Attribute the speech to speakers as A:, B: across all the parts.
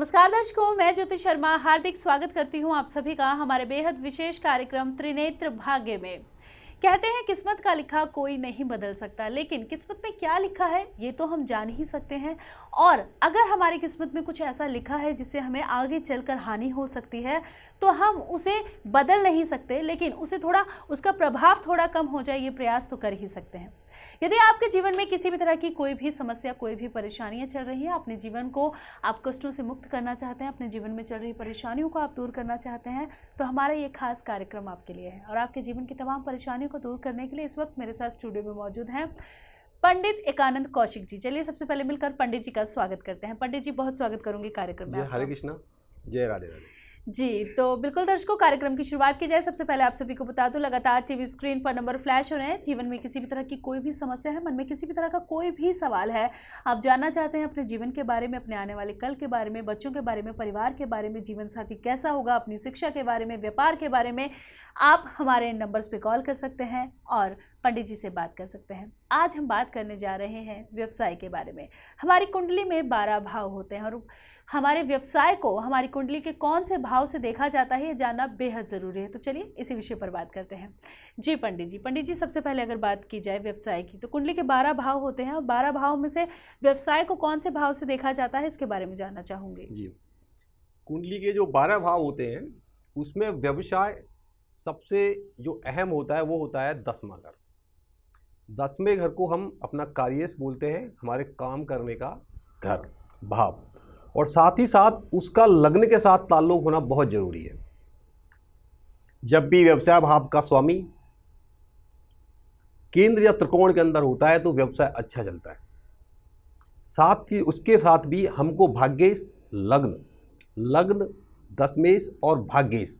A: नमस्कार दर्शकों, मैं ज्योति शर्मा हार्दिक स्वागत करती हूं आप सभी का हमारे बेहद विशेष कार्यक्रम त्रिनेत्र भाग्य में। कहते हैं किस्मत का लिखा कोई नहीं बदल सकता, लेकिन किस्मत में क्या लिखा है ये तो हम जान ही सकते हैं। और अगर हमारी किस्मत में कुछ ऐसा लिखा है जिससे हमें आगे चलकर हानि हो सकती है तो हम उसे बदल नहीं सकते, लेकिन उसे थोड़ा उसका प्रभाव थोड़ा कम हो जाए ये प्रयास तो कर ही सकते हैं। यदि आपके जीवन में किसी भी तरह की कोई भी समस्या, कोई भी परेशानियां चल रही है, अपने जीवन को आप कष्टों से मुक्त करना चाहते हैं, अपने जीवन में चल रही परेशानियों को आप दूर करना चाहते हैं, तो हमारा ये खास कार्यक्रम आपके लिए है। और आपके जीवन की तमाम परेशानियों को दूर करने के लिए इस वक्त मेरे साथ स्टूडियो में मौजूद हैं पंडित एकानंद कौशिक जी। चलिए सबसे पहले मिलकर पंडित जी का स्वागत करते हैं। पंडित जी, बहुत स्वागत करूंगी कार्यक्रम में।
B: हरे कृष्णा, जय राधे राधे
A: जी। तो बिल्कुल दर्शकों, कार्यक्रम की शुरुआत की जाए। सबसे पहले आप सभी को बता दूं, लगातार टीवी स्क्रीन पर नंबर फ्लैश हो रहे हैं। जीवन में किसी भी तरह की कोई भी समस्या है, मन में किसी भी तरह का कोई भी सवाल है, आप जानना चाहते हैं अपने जीवन के बारे में, अपने आने वाले कल के बारे में, बच्चों के बारे में, परिवार के बारे में, जीवन साथी कैसा होगा, अपनी शिक्षा के बारे में, व्यापार के बारे में, आप हमारे नंबर्स पे कॉल कर सकते हैं और पंडित जी से बात कर सकते हैं। आज हम बात करने जा रहे हैं व्यवसाय के बारे में। हमारी कुंडली में 12 भाव होते हैं और हमारे व्यवसाय को हमारी कुंडली के कौन से भाव से देखा जाता है ये जानना बेहद ज़रूरी है। तो चलिए इसी विषय पर बात करते हैं। जी पंडित जी, सबसे पहले अगर बात की जाए व्यवसाय की, तो कुंडली के 12 भाव होते हैं और 12 भाव में से व्यवसाय को कौन से भाव से देखा जाता है इसके बारे में जानना चाहूँगी।
B: जी, कुंडली के जो 12 भाव होते हैं उसमें व्यवसाय सबसे जो अहम होता है वो होता है 10वां घर। 10वें घर को हम अपना कार्येश बोलते हैं, हमारे काम करने का घर भाव, और साथ ही साथ उसका लग्न के साथ ताल्लुक होना बहुत जरूरी है। जब भी व्यवसाय भाव का स्वामी केंद्र या त्रिकोण के अंदर होता है तो व्यवसाय अच्छा चलता है। साथ ही उसके साथ भी हमको भाग्येश लग्न दशमेश और भाग्येश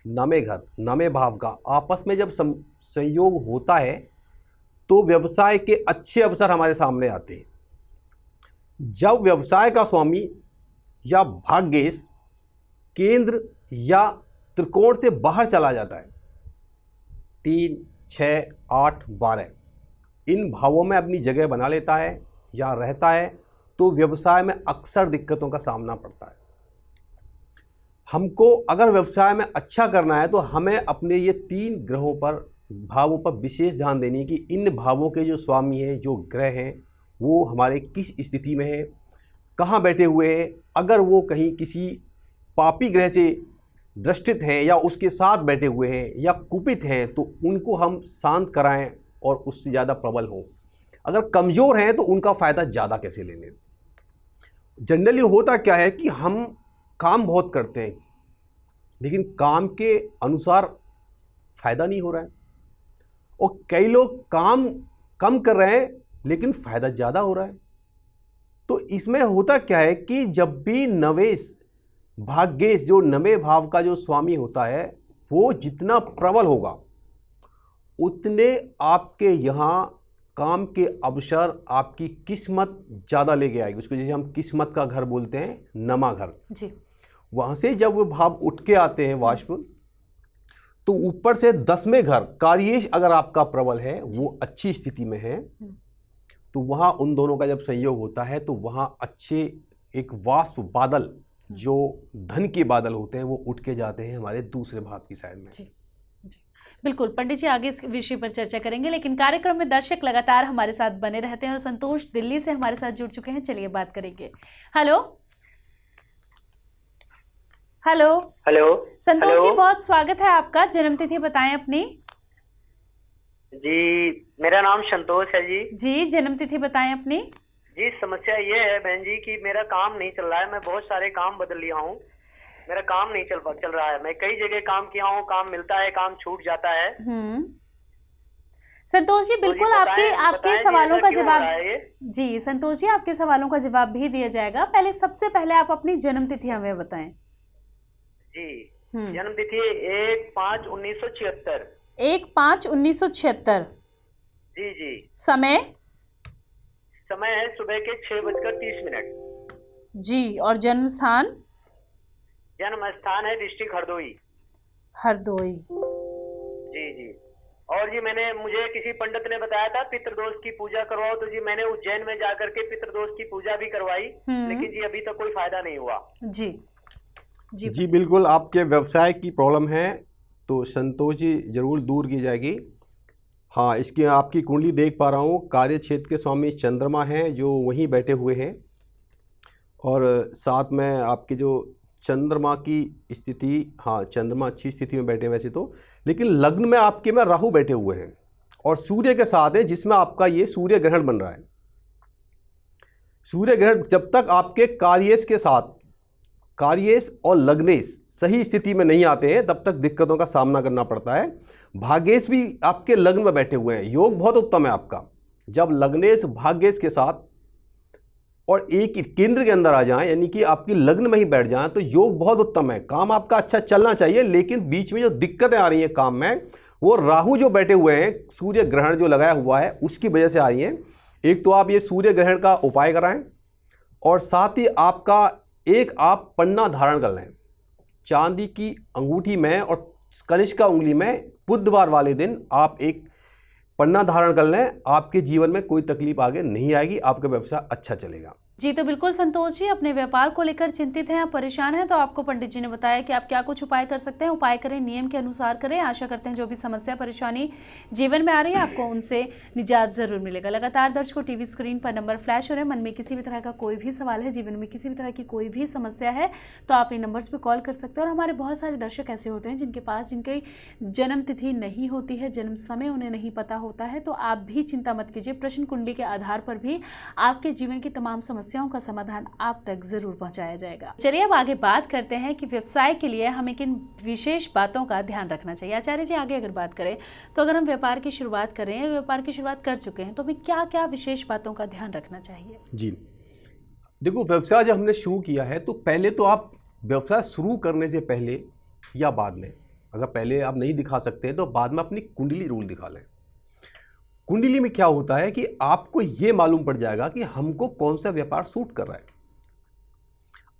B: नवें घर नवें भाव का आपस में जब संयोग होता है तो व्यवसाय के अच्छे अवसर हमारे सामने आते हैं। जब व्यवसाय का स्वामी या भाग्येश केंद्र या त्रिकोण से बाहर चला जाता है, 3, 6, 8, 12 इन भावों में अपनी जगह बना लेता है या रहता है, तो व्यवसाय में अक्सर दिक्कतों का सामना पड़ता है। हमको अगर व्यवसाय में अच्छा करना है तो हमें अपने ये 3 ग्रहों पर भावों पर विशेष ध्यान देनी है कि इन भावों के जो स्वामी हैं, जो ग्रह हैं, वो हमारे किस स्थिति में है, कहाँ बैठे हुए हैं। अगर वो कहीं किसी पापी ग्रह से दृष्टित हैं या उसके साथ बैठे हुए हैं या कुपित हैं तो उनको हम शांत कराएं और उससे ज़्यादा प्रबल हों। अगर कमज़ोर हैं तो उनका फ़ायदा ज़्यादा कैसे ले लें। जनरली होता क्या है कि हम काम बहुत करते हैं लेकिन काम के अनुसार फ़ायदा नहीं हो रहा है, और कई लोग काम कम कर रहे हैं लेकिन फ़ायदा ज़्यादा हो रहा है। तो इसमें होता क्या है कि जब भी नवेश भाग्येश जो नवें भाव का जो स्वामी होता है वो जितना प्रबल होगा उतने आपके यहाँ काम के अवसर, आपकी किस्मत ज़्यादा लेके आएगी। उसको जैसे हम किस्मत का घर बोलते हैं, नमा घर जी, वहाँ से जब वो भाव उठ के आते हैं वाष्प, तो ऊपर से 10वें घर कार्येश अगर आपका प्रबल है, वो अच्छी स्थिति में है, तो वहाँ उन दोनों का जब संयोग होता है तो वहाँ अच्छे एक वाष्प बादल, जो धन के बादल होते हैं, वो उठ के जाते हैं हमारे दूसरे भाव की साइड में। जी,
A: जी बिल्कुल पंडित जी, आगे इस विषय पर चर्चा करेंगे, लेकिन कार्यक्रम में दर्शक लगातार हमारे साथ बने रहते हैं और संतोष दिल्ली से हमारे साथ जुड़ चुके हैं। चलिए बात करेंगे। हेलो संतोष जी, बहुत स्वागत है आपका। जन्मतिथि बताएं अपनी।
C: जी, मेरा नाम संतोष है जी।
A: जी, जन्मतिथि बताएं अपनी।
C: जी, समस्या ये है बहन जी कि मेरा काम नहीं चल रहा है। मैं बहुत सारे काम बदल लिया हूँ, मेरा काम नहीं चल रहा है। मैं कई जगह काम किया हूँ, काम मिलता है, काम छूट जाता है।
A: संतोष जी, बिल्कुल आपके सवालों का जवाब जी संतोष जी, आपके सवालों का जवाब भी दिया जाएगा। सबसे पहले आप अपनी जन्मतिथि हमें बताएं।
C: जी, जन्मतिथि 1/5/1976।
A: 1/5/1976।
C: जी। समय है सुबह के 6:30।
A: जी, और जन्म स्थान
C: है डिस्ट्रिक्ट हरदोई।
A: जी।
C: और जी मुझे किसी पंडित ने बताया था पितृदोष की पूजा करवाओ, तो जी मैंने उज्जैन में जाकर के पितृदोष की पूजा भी करवाई, लेकिन जी अभी तक कोई फायदा नहीं हुआ।
A: जी जी
B: जी बिल्कुल, आपके व्यवसाय की प्रॉब्लम है तो संतोष जी जरूर दूर की जाएगी। हाँ, इसकी आपकी कुंडली देख पा रहा हूँ, कार्य क्षेत्र के स्वामी चंद्रमा हैं जो वहीं बैठे हुए हैं, और साथ में आपके जो चंद्रमा की स्थिति, हाँ चंद्रमा अच्छी स्थिति में बैठे हैं वैसे तो, लेकिन लग्न में आपके में राहु बैठे हुए हैं और सूर्य के साथ है, जिसमें आपका ये सूर्य ग्रहण बन रहा है। सूर्य ग्रहण जब तक आपके कार्येश के साथ, कार्येश और लग्नेश सही स्थिति में नहीं आते हैं तब तक दिक्कतों का सामना करना पड़ता है। भाग्येश भी आपके लग्न में बैठे हुए हैं, योग बहुत उत्तम है आपका। जब लग्नेश भाग्येश के साथ और एक केंद्र के अंदर आ जाएं, यानी कि आपकी लग्न में ही बैठ जाएं, तो योग बहुत उत्तम है। काम आपका अच्छा चलना चाहिए, लेकिन बीच में जो दिक्कतें आ रही हैं काम में, वो राहु जो बैठे हुए हैं, सूर्य ग्रहण जो लगाया हुआ है उसकी वजह से आ रही हैं। एक तो आप ये सूर्य ग्रहण का उपाय कराएं, और साथ ही आप पन्ना धारण कर लें चांदी की अंगूठी में, और कनिष्का उंगली में बुधवार वाले दिन आप एक पन्ना धारण कर लें। आपके जीवन में कोई तकलीफ आगे नहीं आएगी, आपका व्यवसाय अच्छा चलेगा।
A: जी तो बिल्कुल संतोष जी, अपने व्यापार को लेकर चिंतित हैं, आप परेशान हैं, तो आपको पंडित जी ने बताया कि आप क्या कुछ उपाय कर सकते हैं। उपाय करें, नियम के अनुसार करें। आशा करते हैं जो भी समस्या परेशानी जीवन में आ रही है आपको उनसे निजात जरूर मिलेगा। लगातार दर्शकों टीवी स्क्रीन पर नंबर फ्लैश हो रहे हैं। मन में किसी भी तरह का कोई भी सवाल है, जीवन में किसी भी तरह की कोई भी समस्या है, तो आप इन नंबर्स पर कॉल कर सकते हैं। और हमारे बहुत सारे दर्शक ऐसे होते हैं जिनके पास जिनकी जन्म तिथि नहीं होती है, जन्म समय उन्हें नहीं पता होता है, तो आप भी चिंता मत कीजिए। प्रश्न कुंडली के आधार पर भी आपके जीवन की तमाम समस्याओं का समाधान आप तक जरूर पहुंचाया जाएगा। चलिए अब आगे बात करते हैं कि व्यवसाय के लिए हमें किन विशेष बातों का ध्यान रखना चाहिए। आचार्य जी, आगे अगर बात करें तो अगर हम व्यापार की शुरुआत करें, व्यापार की शुरुआत कर चुके हैं, तो हमें क्या क्या विशेष बातों का ध्यान रखना चाहिए?
B: जी देखो, व्यवसाय जब हमने शुरू किया है तो पहले तो आप व्यवसाय शुरू करने से पहले या बाद में, अगर पहले आप नहीं दिखा सकते हैं तो बाद में अपनी कुंडली रूल दिखा लें। कुंडली में क्या होता है कि आपको ये मालूम पड़ जाएगा कि हमको कौन सा व्यापार सूट कर रहा है।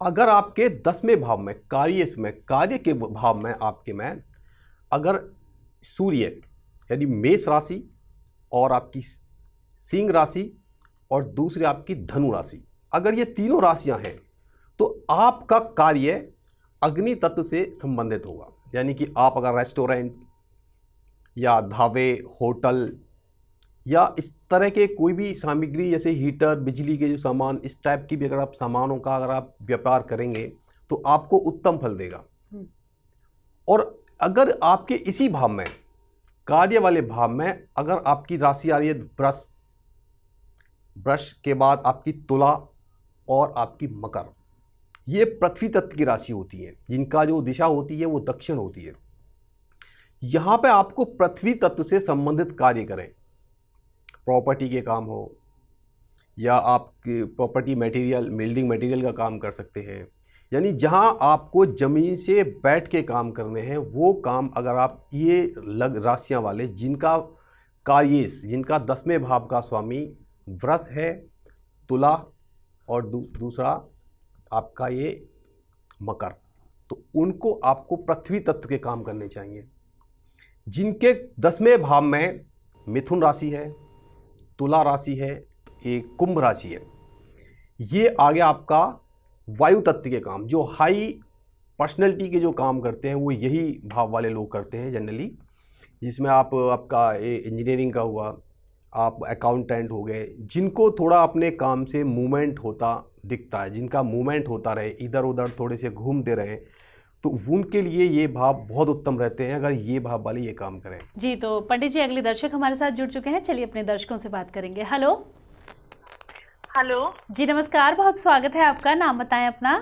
B: अगर आपके 10वें भाव में, कार्य के भाव में आपके में अगर सूर्य यानी मेष राशि और आपकी सिंह राशि और दूसरी आपकी धनु राशि, अगर ये तीनों राशियां हैं तो आपका कार्य अग्नि तत्व से संबंधित होगा। यानी कि आप अगर रेस्टोरेंट या ढाबे, होटल या इस तरह के कोई भी सामग्री जैसे हीटर, बिजली के जो सामान, इस टाइप की भी अगर आप सामानों का अगर आप व्यापार करेंगे तो आपको उत्तम फल देगा। और अगर आपके इसी भाव में, कार्य वाले भाव में, अगर आपकी राशि आ रही है वृष के बाद आपकी तुला और आपकी मकर, ये पृथ्वी तत्व की राशि होती है, जिनका जो दिशा होती है वो दक्षिण होती है। यहाँ पे आपको पृथ्वी तत्व से संबंधित कार्य करें। प्रॉपर्टी के काम हो या आपकी प्रॉपर्टी मटेरियल, बिल्डिंग मटेरियल का काम कर सकते हैं, यानी जहां आपको ज़मीन से बैठ के काम करने हैं वो काम अगर आप ये राशियां वाले, जिनका कार्येश, जिनका 10वें भाव का स्वामी वृष है, तुला और दूसरा आपका ये मकर, तो उनको आपको पृथ्वी तत्व के काम करने चाहिए। जिनके 10वें भाव में मिथुन राशि है, तुला राशि है, एक कुंभ राशि है, ये आगे आपका वायु तत्व के काम, जो हाई पर्सनैलिटी के जो काम करते हैं वो यही भाव वाले लोग करते हैं जनरली, जिसमें आपका इंजीनियरिंग का हुआ, आप अकाउंटेंट हो गए, जिनको थोड़ा अपने काम से मूवमेंट होता दिखता है, जिनका मूवमेंट होता रहे, इधर उधर थोड़े से घूमते रहे, तो उनके लिए ये भाव बहुत उत्तम रहते हैं अगर ये भाव वाले ये काम करें।
A: जी तो पंडित जी, अगले दर्शक हमारे साथ जुड़ चुके हैं, चलिए अपने दर्शकों से बात करेंगे। हेलो
D: हेलो
A: जी, नमस्कार, बहुत स्वागत है आपका। नाम बताएं अपना।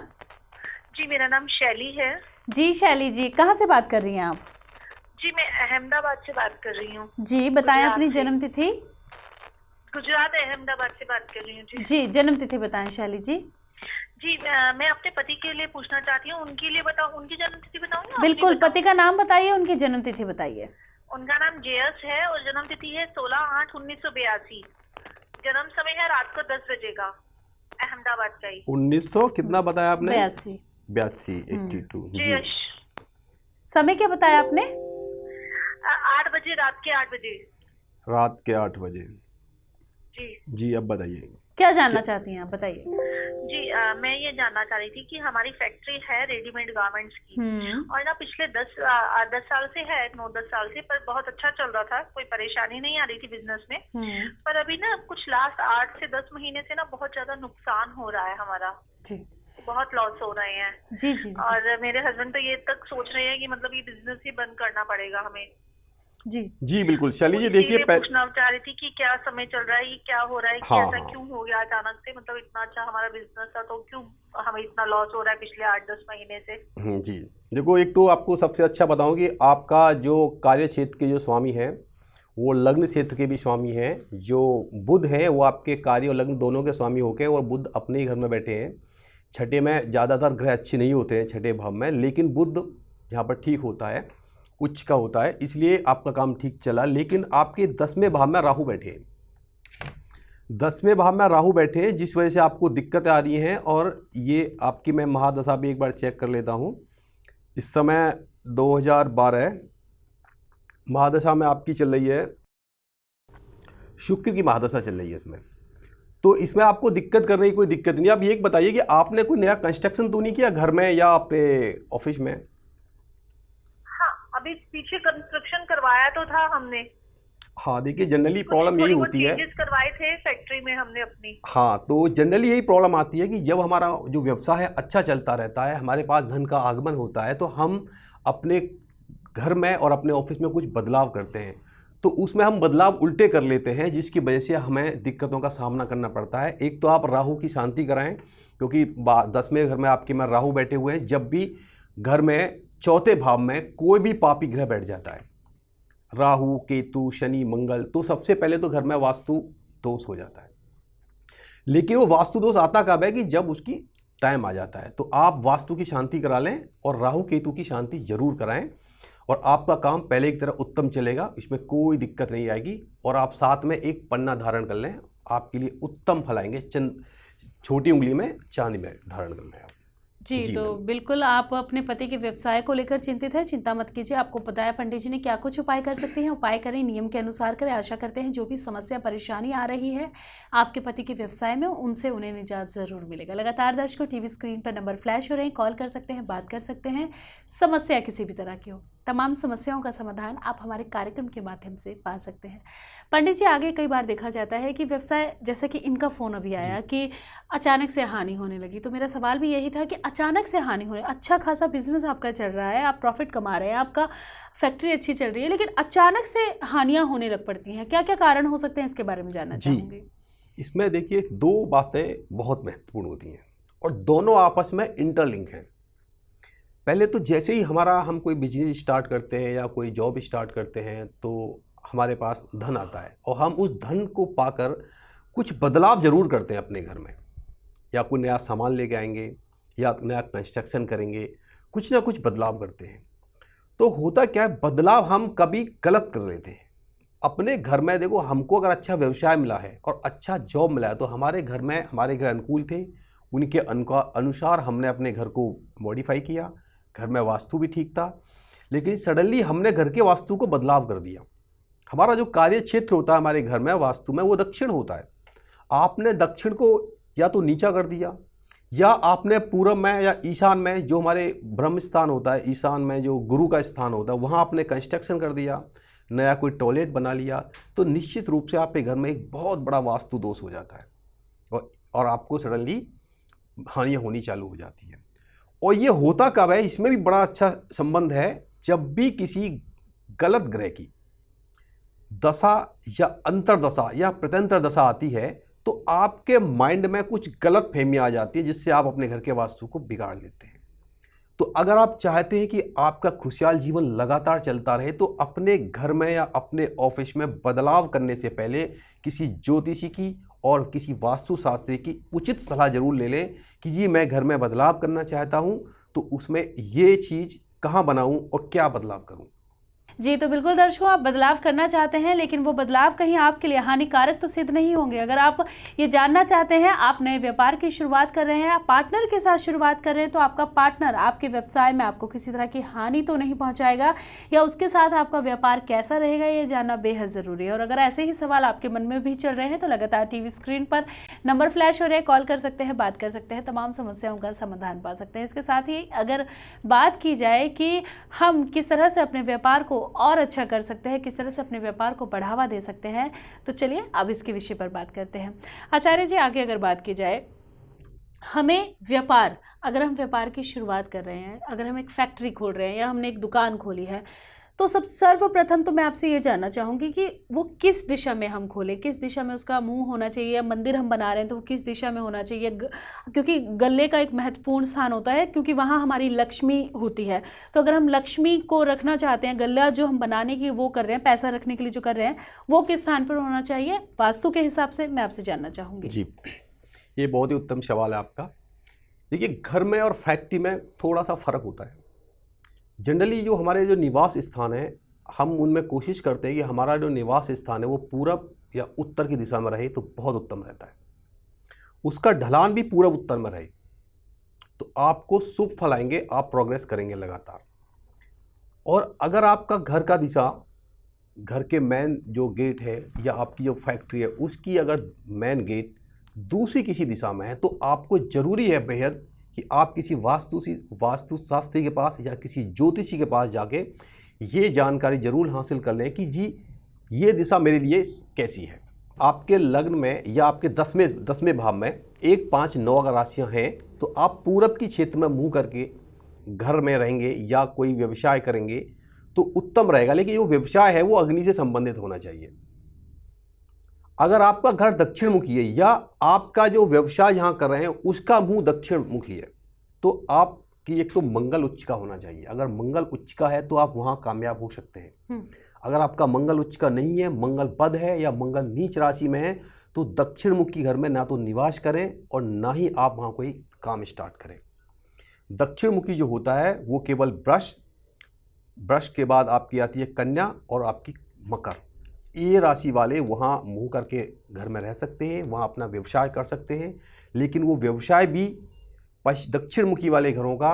D: जी, मेरा नाम शैली है।
A: जी शैली जी, कहाँ से बात कर रही हैं आप?
D: जी, मैं अहमदाबाद से बात कर रही हूँ।
A: जी बताएं अपनी जन्म तिथि।
D: गुजरात, अहमदाबाद से बात कर रही हूँ।
A: जी जन्म तिथि बताएं शैली जी।
D: जी, मैं अपने पति के लिए पूछना चाहती हूँ, उनके लिए बताऊँ, उनकी जन्म तिथि बताऊँ?
A: बिल्कुल, पति का नाम बताइए, उनकी जन्म तिथि बताइए।
D: उनका नाम जयस है और जन्म तिथि है 16/8/1982। जन्म समय है रात को 10 बजे का, अहमदाबाद का ही।
B: 1900 कितना बताया आपने?
A: 82।
B: 82 82 जी।
A: समय क्या बताया आपने?
D: 8 बजे, रात के 8 बजे।
B: रात के 8 बजे।
D: जी
B: जी, अब बताइए।
A: क्या जानना चाहती हैं आप, बताइए।
D: जी, मैं ये जानना चाह रही थी कि हमारी फैक्ट्री है रेडीमेड गारमेंट्स की, और ना पिछले 10 साल से है, 9-10 साल से, पर बहुत अच्छा चल रहा था, कोई परेशानी नहीं आ रही थी बिजनेस में। पर अभी ना कुछ लास्ट 8 से 10 महीने से ना बहुत ज्यादा नुकसान हो रहा है हमारा।
A: जी
D: बहुत लॉस हो रहे हैं।
A: जी जी जी
D: और मेरे हस्बैंड तो ये तक सोच रहे हैं कि मतलब ये बिजनेस ही बंद करना पड़ेगा हमें।
A: जी
B: जी बिल्कुल, चलिए
D: तो
B: देखिए।
D: इसीलिए पूछना चाह रही थी कि क्या समय चल रहा है, ये क्या हो रहा है, कि
B: हाँ,
D: ऐसा
B: हाँ।
D: क्यों हो गया अचानक से, मतलब इतना अच्छा हमारा बिजनेस था तो क्यों हमें इतना लॉस हो रहा है पिछले 8-10 महीने से।
B: जी, देखो, एक तो आपको सबसे अच्छा बताऊं कि आपका जो कार्य क्षेत्र के जो स्वामी हैं वो लग्न क्षेत्र के भी स्वामी हैं। जो बुध हैं वो आपके कार्य और लग्न दोनों के स्वामी होके, और बुध अपने ही घर में बैठे हैं। छठे में ज़्यादातर ग्रह अच्छे नहीं होते हैं छठे भाव में, लेकिन बुध यहाँ पर ठीक होता है, उच्च का होता है, इसलिए आपका काम ठीक चला। लेकिन आपके 10वें भाव में राहु बैठे हैं, 10वें भाव में राहु बैठे हैं, जिस वजह से आपको दिक्कतें आ रही हैं। और ये आपकी मैं महादशा भी एक बार चेक कर लेता हूँ। इस समय 2012 महादशा में आपकी चल रही है, शुक्र की महादशा चल रही है इसमें। तो इसमें आपको दिक्कत करने की कोई दिक्कत नहीं। आप ये बताइए कि आपने कोई नया कंस्ट्रक्शन तो नहीं किया घर में या अपने ऑफिस में?
D: हाँ, अभी पीछे कंस्ट्रक्शन करवाया तो था हमने।
B: हाँ, देखिए, जनरली प्रॉब्लम यही होती है।
D: चेंजेस करवाए थे फैक्ट्री में हमने अपनी।
B: हाँ, तो जनरली यही प्रॉब्लम आती है कि जब हमारा जो व्यवसाय है अच्छा चलता रहता है, हमारे पास धन का आगमन होता है, तो हम अपने घर में और अपने ऑफिस में कुछ बदलाव करते हैं, तो उसमें हम बदलाव उल्टे कर लेते हैं, जिसकी वजह से हमें दिक्कतों का सामना करना पड़ता है। एक तो आप राहु की शांति कराएं, क्योंकि 10वें घर में आपके में राहु बैठे हुए हैं। जब भी घर में चौथे भाव में कोई भी पापी ग्रह बैठ जाता है, राहु, केतु, शनि, मंगल, तो सबसे पहले तो घर में वास्तु दोष हो जाता है। लेकिन वो वास्तु दोष आता कब है कि जब उसकी टाइम आ जाता है। तो आप वास्तु की शांति करा लें और राहु केतु की शांति जरूर कराएं, और आपका काम पहले की तरह उत्तम चलेगा, इसमें कोई दिक्कत नहीं आएगी। और आप साथ में एक पन्ना धारण कर लें, आपके लिए उत्तम फल आएंगे। छोटी उंगली में चांदी में धारण करना है।
A: जी, तो बिल्कुल आप अपने पति के व्यवसाय को लेकर चिंतित हैं, चिंता मत कीजिए। आपको बताया पंडित जी ने क्या कुछ उपाय कर सकते हैं, उपाय करें, नियम के अनुसार करें। आशा करते हैं जो भी समस्या परेशानी आ रही है आपके पति के व्यवसाय में, उनसे उन्हें निजात ज़रूर मिलेगा। लगातार दर्शकों, टीवी स्क्रीन पर नंबर फ्लैश हो रहे हैं, कॉल कर सकते हैं, बात कर सकते हैं। समस्या किसी भी तरह की हो, तमाम समस्याओं का समाधान आप हमारे कार्यक्रम के माध्यम से पा सकते हैं। पंडित जी, आगे कई बार देखा जाता है कि व्यवसाय, जैसे कि इनका फ़ोन अभी आया कि अचानक से हानि होने लगी, तो मेरा सवाल भी यही था कि अचानक से हानि होने, अच्छा खासा बिजनेस आपका चल रहा है, आप प्रॉफिट कमा रहे हैं, आपका फैक्ट्री अच्छी चल रही है, लेकिन अचानक से हानियाँ होने लग पड़ती हैं, क्या क्या कारण हो सकते हैं, इसके बारे में जानना चाहूँगी।
B: इसमें देखिए, दो बातें बहुत महत्वपूर्ण होती हैं और दोनों आपस में इंटरलिंक हैं। पहले तो जैसे ही हम कोई बिजनेस स्टार्ट करते हैं या कोई जॉब स्टार्ट करते हैं, तो हमारे पास धन आता है और हम उस धन को पाकर कुछ बदलाव ज़रूर करते हैं अपने घर में, या कोई नया सामान लेके आएंगे या नया कंस्ट्रक्शन करेंगे, कुछ ना कुछ बदलाव करते हैं। तो होता क्या है, बदलाव हम कभी गलत कर लेते हैं अपने घर में। देखो, हमको अगर अच्छा व्यवसाय मिला है और अच्छा जॉब मिला है, तो हमारे घर में हमारे घर अनुकूल थे, उनके अनुसार हमने अपने घर को मॉडिफाई किया, घर में वास्तु भी ठीक था। लेकिन सडनली हमने घर के वास्तु को बदलाव कर दिया। हमारा जो कार्य क्षेत्र होता है हमारे घर में वास्तु में, वो दक्षिण होता है। आपने दक्षिण को या तो नीचा कर दिया, या आपने पूर्व में या ईशान में, जो हमारे ब्रह्म स्थान होता है, ईशान में जो गुरु का स्थान होता है, वहाँ आपने कंस्ट्रक्शन कर दिया, नया कोई टॉयलेट बना लिया, तो निश्चित रूप से आपके घर में एक बहुत बड़ा वास्तु दोष हो जाता है और आपको सडनली हानियाँ होनी चालू हो जाती है। और ये होता कब है, इसमें भी बड़ा अच्छा संबंध है। जब भी किसी गलत ग्रह की दशा या अंतरदशा या प्रत्यंतर दशा आती है, तो आपके माइंड में कुछ गलत फहमियाँ आ जाती है, जिससे आप अपने घर के वास्तु को बिगाड़ लेते हैं। तो अगर आप चाहते हैं कि आपका खुशहाल जीवन लगातार चलता रहे, तो अपने घर में या अपने ऑफिस में बदलाव करने से पहले किसी ज्योतिषी की और किसी वास्तुशास्त्री की उचित सलाह जरूर ले लें कि जी, मैं घर में बदलाव करना चाहता हूं, तो उसमें ये चीज़ कहाँ बनाऊं और क्या बदलाव करूं।
A: जी, तो बिल्कुल दर्शकों, आप बदलाव करना चाहते हैं लेकिन वो बदलाव कहीं आपके लिए हानिकारक तो सिद्ध नहीं होंगे। अगर आप ये जानना चाहते हैं, आप नए व्यापार की शुरुआत कर रहे हैं, आप पार्टनर के साथ शुरुआत कर रहे हैं, तो आपका पार्टनर आपके व्यवसाय में आपको किसी तरह की हानि तो नहीं पहुंचाएगा, या उसके साथ आपका व्यापार कैसा रहेगा, ये जानना बेहद ज़रूरी है। और अगर ऐसे ही सवाल आपके मन में भी चल रहे हैं तो लगातार टीवी स्क्रीन पर नंबर फ्लैश हो रहे हैं, कॉल कर सकते हैं, बात कर सकते हैं, तमाम समस्याओं का समाधान पा सकते हैं। इसके साथ ही अगर बात की जाए कि हम किस तरह से अपने व्यापार को और अच्छा कर सकते हैं, किस तरह से अपने व्यापार को बढ़ावा दे सकते हैं, तो चलिए अब इसके विषय पर बात करते हैं। आचार्य जी, आगे अगर बात की जाए, हमें व्यापार, अगर हम व्यापार की शुरुआत कर रहे हैं, अगर हम एक फैक्ट्री खोल रहे हैं या हमने एक दुकान खोली है, तो सर्वप्रथम तो मैं आपसे ये जानना चाहूँगी कि वो किस दिशा में हम खोलें, किस दिशा में उसका मुंह होना चाहिए, या मंदिर हम बना रहे हैं तो वो किस दिशा में होना चाहिए, क्योंकि गले का एक महत्वपूर्ण स्थान होता है, क्योंकि वहाँ हमारी लक्ष्मी होती है। तो अगर हम लक्ष्मी को रखना चाहते हैं, गला जो हम बनाने की वो कर रहे हैं, पैसा रखने के लिए जो कर रहे हैं, वो किस स्थान पर होना चाहिए वास्तु के हिसाब से, मैं आपसे जानना चाहूँगी।
B: जी, ये बहुत ही उत्तम सवाल है आपका। देखिए, घर में और फैक्ट्री में थोड़ा सा फ़र्क होता है। जनरली जो हमारे जो निवास स्थान है, हम उनमें कोशिश करते हैं कि हमारा जो निवास स्थान है वो पूरब या उत्तर की दिशा में रहे तो बहुत उत्तम रहता है। उसका ढलान भी पूरब उत्तर में रहे तो आपको शुभ फल आएंगे, आप प्रोग्रेस करेंगे लगातार। और अगर आपका घर का दिशा, घर के मेन जो गेट है या आपकी जो फैक्ट्री है उसकी अगर मेन गेट दूसरी किसी दिशा में है, तो आपको ज़रूरी है बेहद कि आप किसी वास्तुशास्त्री के पास या किसी ज्योतिषी के पास जाके ये जानकारी जरूर हासिल कर लें कि जी ये दिशा मेरे लिए कैसी है। आपके लग्न में या आपके 10वें भाव में 1, 5, 9 अगर राशियाँ हैं तो आप पूरब की क्षेत्र में मुँह करके घर में रहेंगे या कोई व्यवसाय करेंगे तो उत्तम रहेगा। लेकिन जो व्यवसाय है वो अग्नि से संबंधित होना चाहिए। अगर आपका घर दक्षिण मुखी है या आपका जो व्यवसाय जहाँ कर रहे हैं उसका मुंह दक्षिण मुखी है, तो आपकी एक तो मंगल उच्च का होना चाहिए। अगर मंगल उच्च का है तो आप वहाँ कामयाब हो सकते हैं। अगर आपका मंगल उच्च का नहीं है, मंगल पद है या मंगल नीच राशि में है, तो दक्षिण मुखी घर में ना तो निवास करें और ना ही आप वहाँ कोई काम स्टार्ट करें। दक्षिण मुखी जो होता है वो केवल वृष के बाद आपकी आती है कन्या और आपकी मकर। ये राशि वाले वहाँ मुँह करके घर में रह सकते हैं, वहाँ अपना व्यवसाय कर सकते हैं। लेकिन वो व्यवसाय भी दक्षिण मुखी वाले घरों का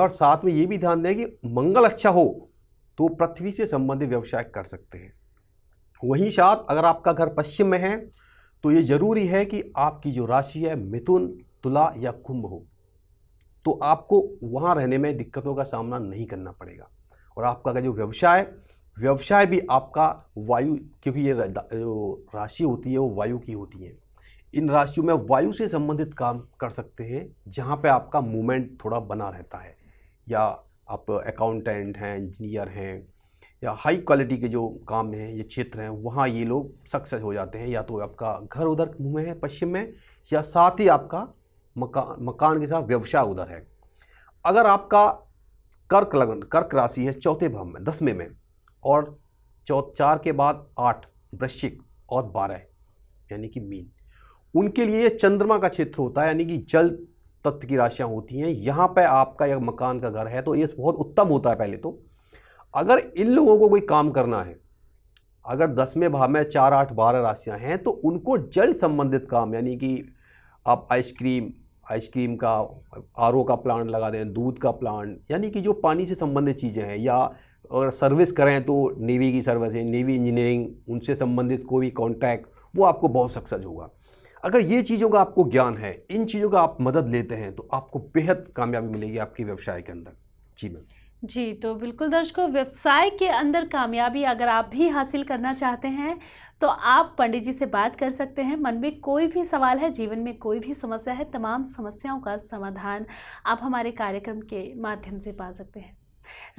B: और साथ में ये भी ध्यान दें कि मंगल अच्छा हो तो पृथ्वी से संबंधित व्यवसाय कर सकते हैं। वहीं साथ अगर आपका घर पश्चिम में है तो ये जरूरी है कि आपकी जो राशि है मिथुन, तुला या कुंभ हो, तो आपको वहाँ रहने में दिक्कतों का सामना नहीं करना पड़ेगा। और आपका जो व्यवसाय भी आपका वायु, क्योंकि ये जो राशि होती है वो वायु की होती है, इन राशियों में वायु से संबंधित काम कर सकते हैं जहाँ पे आपका मूवमेंट थोड़ा बना रहता है। या आप अकाउंटेंट हैं, इंजीनियर हैं या हाई क्वालिटी के जो काम हैं, ये क्षेत्र हैं, वहाँ ये लोग सक्सेस हो जाते हैं। या तो आपका घर उधर मुँह में है पश्चिम में, या साथ ही आपका मकान के साथ व्यवसाय उधर है। अगर आपका कर्क राशि है चौथे भाव में 10वें में, और 4 के बाद 8 वृश्चिक और 12 यानी कि मीन, उनके लिए चंद्रमा का क्षेत्र होता है, यानी कि जल तत्व की राशियां होती हैं। यहाँ पे आपका एक मकान का घर है तो ये बहुत उत्तम होता है। पहले तो अगर इन लोगों को कोई काम करना है, अगर 10वें भाव में 4, 8, 12 राशियां हैं तो उनको जल संबंधित काम, यानी कि आप आइसक्रीम का आरओ का प्लांट लगा दें, दूध का प्लांट, यानी कि जो पानी से संबंधित चीज़ें हैं, या अगर सर्विस करें तो नेवी की सर्विस है, नेवी इंजीनियरिंग, उनसे संबंधित कोई कॉन्ट्रैक्ट, वो आपको बहुत सक्सेस होगा। अगर ये चीज़ों का आपको ज्ञान है, इन चीज़ों का आप मदद लेते हैं तो आपको बेहद कामयाबी मिलेगी आपके व्यवसाय के अंदर। जी मैम।
A: जी, तो बिल्कुल दर्शकों, व्यवसाय के अंदर कामयाबी अगर आप भी हासिल करना चाहते हैं तो आप पंडित जी से बात कर सकते हैं। मन में कोई भी सवाल है, जीवन में कोई भी समस्या है, तमाम समस्याओं का समाधान आप हमारे कार्यक्रम के माध्यम से पा सकते हैं।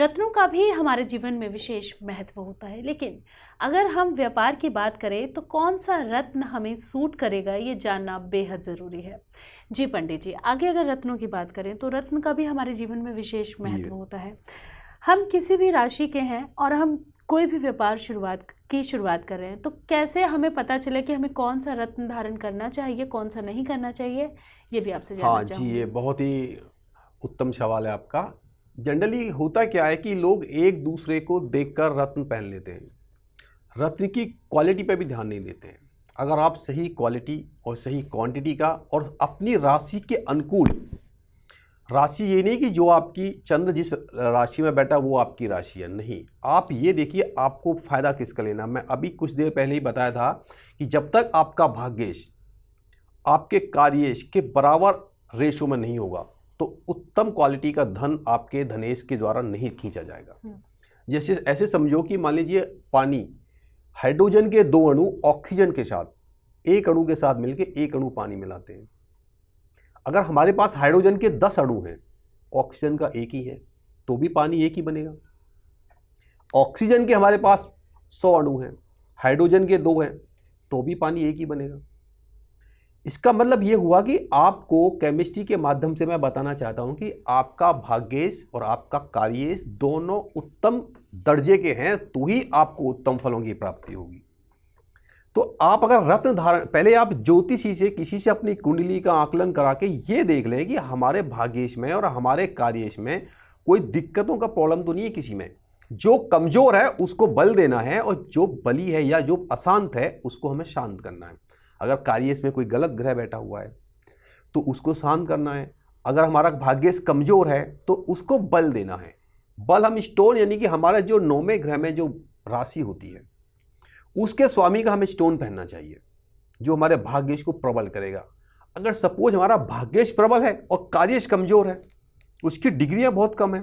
A: रत्नों का भी हमारे जीवन में विशेष महत्व होता है, लेकिन अगर हम व्यापार की बात करें तो कौन सा रत्न हमें सूट करेगा ये जानना बेहद ज़रूरी है। जी पंडित जी, आगे अगर रत्नों की बात करें तो रत्न का भी हमारे जीवन में विशेष महत्व होता है। हम किसी भी राशि के हैं और हम कोई भी व्यापार शुरुआत कर रहे हैं तो कैसे हमें पता चले कि हमें कौन सा रत्न धारण करना चाहिए, कौन सा नहीं करना चाहिए, ये भी आपसे जानना चाहूँगी।
B: जी, ये बहुत ही उत्तम सवाल है आपका। जनरली होता क्या है कि लोग एक दूसरे को देखकर रत्न पहन लेते हैं, रत्न की क्वालिटी पे भी ध्यान नहीं देते हैं। अगर आप सही क्वालिटी और सही क्वांटिटी का और अपनी राशि के अनुकूल, राशि ये नहीं कि जो आपकी चंद्र जिस राशि में बैठा वो आपकी राशि है, नहीं, आप ये देखिए आपको फ़ायदा किसका लेना। मैं अभी कुछ देर पहले ही बताया था कि जब तक आपका भाग्येश आपके कार्येश के बराबर रेशो में नहीं होगा तो उत्तम क्वालिटी का धन आपके धनेश के द्वारा नहीं खींचा जाएगा। जैसे ऐसे समझो कि मान लीजिए पानी, हाइड्रोजन के 2 अणु ऑक्सीजन के साथ एक अणु के साथ मिलकर एक अणु पानी मिलाते हैं। अगर हमारे पास हाइड्रोजन के 10 अणु हैं, ऑक्सीजन का एक ही है, तो भी पानी एक ही बनेगा। ऑक्सीजन के हमारे पास 100 अणु हैं, हाइड्रोजन के 2 हैं, तो भी पानी एक ही बनेगा। इसका मतलब ये हुआ कि आपको केमिस्ट्री के माध्यम से मैं बताना चाहता हूं कि आपका भाग्येश और आपका कार्येश दोनों उत्तम दर्जे के हैं, तो ही आपको उत्तम फलों की प्राप्ति होगी। तो आप अगर रत्न धारण, पहले आप ज्योतिषी से किसी से अपनी कुंडली का आकलन करा के ये देख लें कि हमारे भाग्येश में और हमारे कार्येश में कोई दिक्कतों का प्रॉब्लम तो नहीं है किसी में। जो कमजोर है उसको बल देना है और जो बली है या जो अशांत है उसको हमें शांत करना है। अगर कार्येश में कोई गलत ग्रह बैठा हुआ है तो उसको शांत करना है। अगर हमारा भाग्येश कमजोर है तो उसको बल देना है। बल हम स्टोन, यानी कि हमारा जो 9वें ग्रह में जो राशि होती है उसके स्वामी का हमें स्टोन पहनना चाहिए जो हमारे भाग्येश को प्रबल करेगा। अगर सपोज हमारा भाग्येश प्रबल है और कार्येश कमजोर है, उसकी डिग्रियां बहुत कम है,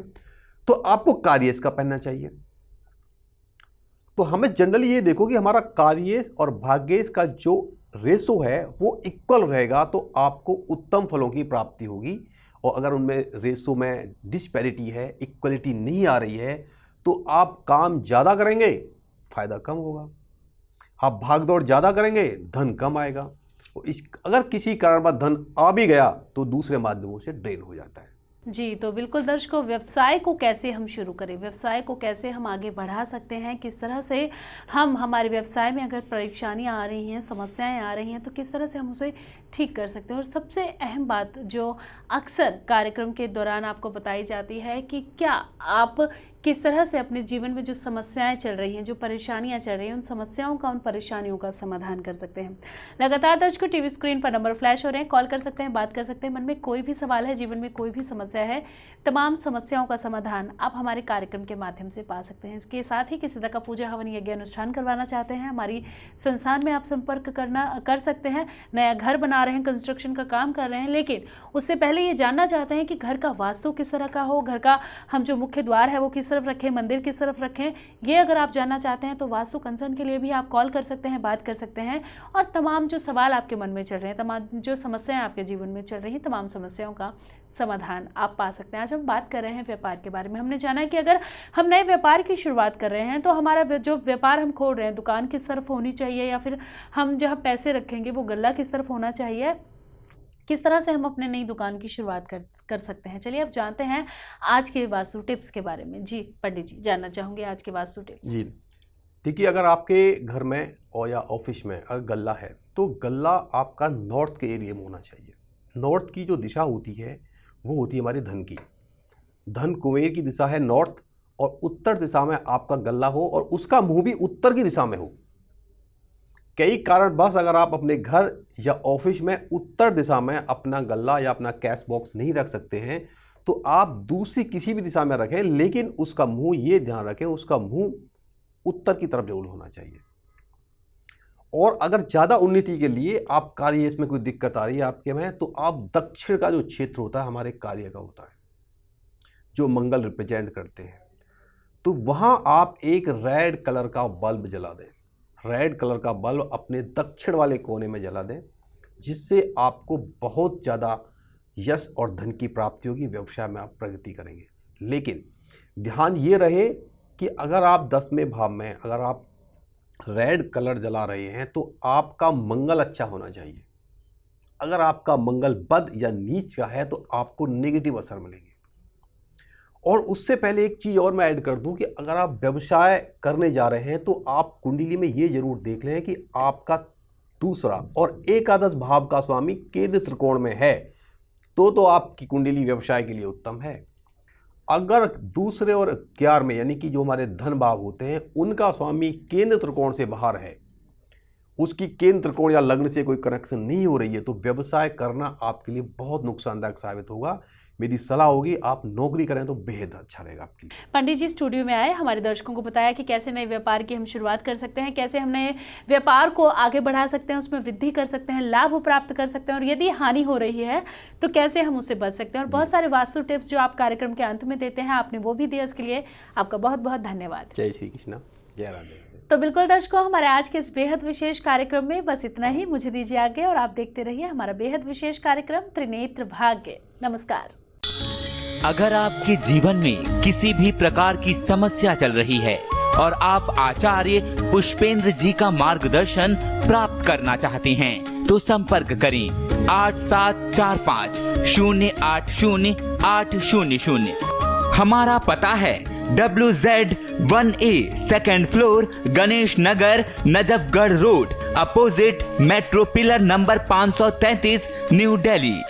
B: तो आपको कार्येश का पहनना चाहिए। तो हमें जनरली ये देखो कि हमारा कार्येश और भाग्येश का जो रेशो है वो इक्वल रहेगा तो आपको उत्तम फलों की प्राप्ति होगी। और अगर उनमें रेशो में डिस्पैरिटी है, इक्वलिटी नहीं आ रही है, तो आप काम ज़्यादा करेंगे, फायदा कम होगा। आप भाग दौड़ ज़्यादा करेंगे, धन कम आएगा। तो अगर किसी कारणवश धन आ भी गया तो दूसरे माध्यमों से ड्रेन हो जाता है।
A: जी, तो बिल्कुल दर्शकों, व्यवसाय को कैसे हम शुरू करें, व्यवसाय को कैसे हम आगे बढ़ा सकते हैं, किस तरह से हम हमारे व्यवसाय में अगर परेशानियां आ रही हैं, समस्याएं आ रही हैं, तो किस तरह से हम उसे ठीक कर सकते हैं। और सबसे अहम बात जो अक्सर कार्यक्रम के दौरान आपको बताई जाती है कि क्या आप किस तरह से अपने जीवन में जो समस्याएं चल रही हैं, जो परेशानियां चल रही हैं, उन समस्याओं का, उन परेशानियों का समाधान कर सकते हैं। लगातार दर्शकों टीवी स्क्रीन पर नंबर फ्लैश हो रहे हैं, कॉल कर सकते हैं, बात कर सकते हैं। मन में कोई भी सवाल है, जीवन में कोई भी समस्या है, तमाम समस्याओं का समाधान आप हमारे कार्यक्रम के माध्यम से पा सकते हैं। इसके साथ ही किसी तरह का पूजा हवन यज्ञ अनुष्ठान करवाना चाहते हैं, हमारी संस्थान में आप संपर्क कर सकते हैं। नया घर बना रहे हैं, कंस्ट्रक्शन का काम कर रहे हैं, लेकिन उससे पहले ये जानना चाहते हैं कि घर का वास्तु किस तरह का हो, घर का हम जो मुख्य द्वार है वो किस तरफ रखें, मंदिर किस तरफ रखें, ये अगर आप जानना चाहते हैं तो वास्तु कंसर्न के लिए भी आप कॉल कर सकते हैं, बात कर सकते हैं। और तमाम जो सवाल आपके मन में चल रहे हैं, तमाम जो समस्याएं आपके जीवन में चल रही हैं, तमाम समस्याओं का समाधान आप पा सकते हैं। आज हम बात कर रहे हैं व्यापार के बारे में। हमने जाना है कि अगर हम नए व्यापार की शुरुआत कर रहे हैं तो हमारा जो व्यापार हम खोल रहे हैं, दुकान किस तरफ होनी चाहिए, या फिर हम जहाँ पैसे रखेंगे वो गल्ला किस तरफ होना चाहिए, किस तरह से हम अपने नई दुकान की शुरुआत कर सकते हैं। चलिए अब जानते हैं आज के वास्तु टिप्स के बारे में। जी पंडित जी, जानना चाहूँगी आज के वास्तु टिप्स।
B: जी देखिए, अगर आपके घर में और या ऑफिस में अगर गल्ला है तो गल्ला आपका नॉर्थ के एरिया में होना चाहिए। नॉर्थ की जो दिशा होती है वो होती है हमारी धन की। धन कुबेर की दिशा है नॉर्थ, और उत्तर दिशा में आपका गल्ला हो और उसका मुंह भी उत्तर की दिशा में हो। कई कारणवश अगर आप अपने घर या ऑफिस में उत्तर दिशा में अपना गल्ला या अपना कैश बॉक्स नहीं रख सकते हैं तो आप दूसरी किसी भी दिशा में रखें, लेकिन उसका मुंह, ये ध्यान रखें, उसका मुंह उत्तर की तरफ जरूर होना चाहिए। और अगर ज़्यादा उन्नति के लिए आप कार्य इसमें कोई दिक्कत आ रही है आपके में, तो आप दक्षिण का जो क्षेत्र होता है हमारे कार्य का होता है, जो मंगल रिप्रेजेंट करते हैं, तो वहाँ आप एक रेड कलर का बल्ब जला दें। रेड कलर का बल्ब अपने दक्षिण वाले कोने में जला दें, जिससे आपको बहुत ज़्यादा यश और धन की प्राप्ति होगी, व्यवसाय में आप प्रगति करेंगे। लेकिन ध्यान ये रहे कि अगर आप 10वें भाव में अगर आप रेड कलर जला रहे हैं तो आपका मंगल अच्छा होना चाहिए। अगर आपका मंगल बद या नीच का है तो आपको नेगेटिव असर मिलेंगे। और उससे पहले एक चीज़ और मैं ऐड कर दूं कि अगर आप व्यवसाय करने जा रहे हैं तो आप कुंडली में ये जरूर देख लें कि आपका दूसरा और एकादश भाव का स्वामी केंद्र त्रिकोण में है, तो आपकी कुंडली व्यवसाय के लिए उत्तम है। अगर दूसरे और 11 में यानी कि जो हमारे धन भाव होते हैं उनका स्वामी केंद्र त्रिकोण से बाहर है, उसकी केंद्र त्रिकोण या लग्न से कोई कनेक्शन नहीं हो रही है, तो व्यवसाय करना आपके लिए बहुत नुकसानदायक साबित होगा। मेरी सलाह होगी आप नौकरी करें तो बेहद अच्छा रहेगा आपके लिए।
A: पंडित जी स्टूडियो में आए, हमारे दर्शकों को बताया कि कैसे नए व्यापार की हम शुरुआत कर सकते हैं, कैसे हम नए व्यापार को आगे बढ़ा सकते हैं, उसमें वृद्धि कर सकते हैं, लाभ प्राप्त कर सकते हैं, और यदि हानि हो रही है तो कैसे हम उससे बच सकते हैं। और बहुत सारे वास्तु टिप्स जो आप कार्यक्रम के अंत में देते हैं, आपने वो भी दिया, इसके लिए आपका बहुत बहुत धन्यवाद।
B: जय श्री कृष्ण, जय राधे।
A: तो बिल्कुल दर्शकों, हमारे आज के इस बेहद विशेष कार्यक्रम में बस इतना ही। मुझे दीजिए आगे और आप देखते रहिए हमारा बेहद विशेष कार्यक्रम त्रिनेत्र भाग्य। नमस्कार।
E: अगर आपके जीवन में किसी भी प्रकार की समस्या चल रही है और आप आचार्य पुष्पेंद्र जी का मार्गदर्शन प्राप्त करना चाहते हैं तो संपर्क करें 8745080800। हमारा पता है WZ1A 2nd floor, Ganesh Nagar, Najafgarh road, opposite metro pillar number 533, New Delhi.